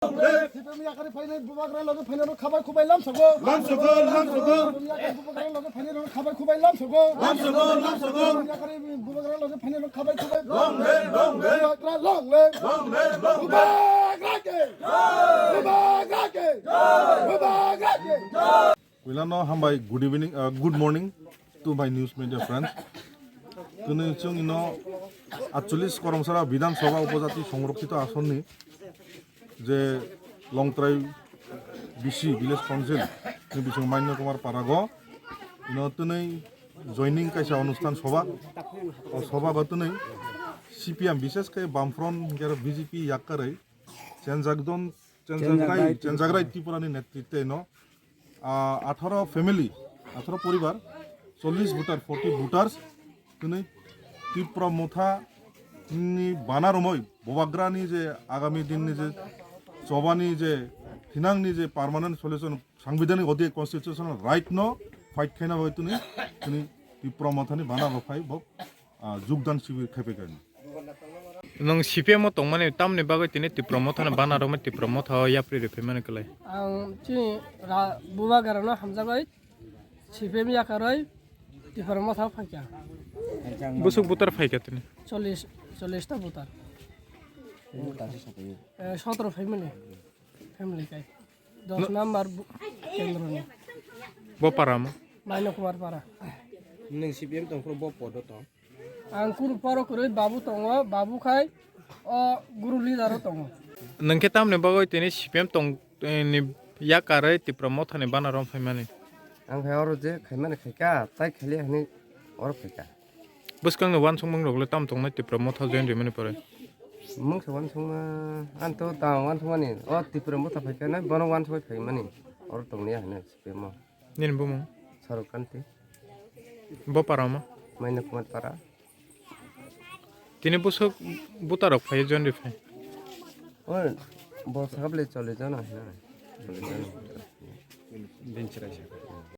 Tipra Yakarui final Bodol Yakarui final khabai khubai lam sogo. Bodol Yakarui final khabai khubai lam sogo. Bodol Yakarui final khabai khubai long way. Wilano hambai good evening, good morning to my news media friends. Tuni chung ino 48 koromsara Bidhan Sabha Upojati সংরক্ষিত আসননি যে Longtharai Vc village council ni Bising Maino kumar parago ino tuni joining kaisa অনুষ্ঠান সভা ও সভা গতনি CPM বিশেষ করে বামফ্রন্ট গের BJP Yakarui চেনজাগরাই ত্রিপুরানি নেতৃত্বে no 18 family 18 পরিবার 40 ভোটার 40 ভোটার্স তিনি ত্রিপুরা মোথা नि Banar রমই ববাগ্রানি যে আগামী দিননি যে চবানি যে হিনাংনি যে পার্মানেন্ট সলিউশন সাংবিধানিক অধিক কনস্টিটিউশনাল রাইট ন ফাইট খাইনা হয়তুনি তিনি ত্রিপুরা মোথানি Banar Romphai বক যোগদান শিবির খেপে Ghani nong CPM mo tong mane tam ne bagoi tine Tripura motha na Banar me Tripura motha ya pri refe mane kalai ang chi ra buba garana hamjagoi CPM Yakarui Tripura motha phakya busuk butar phaika tine 40 ta butar 17 family kai 10 number kendro ni bo parama Maino kumar para neng CPM tong pro bo podo to ang kur paro kuroi babu tongo babu khai o guru leader tongo nang ke tam ne bagoi tine CPM tong ni Yakarui Tripura motha ne Banar Romphai mane ang khai oro je khai mane khai ka tai khali hani or khai ka buskang ne wan songmang rogle tam tong na Tripura motha join re mane pare mung sawan song an to ta wan song mani o Tripura motha khai ka na bono wan song khai mani or tong ni hane CPM mo nin bu mo sarukanti bo parama Maino kumar para tine busuk butarok phai join re phai or bo sakable chole jana chole jana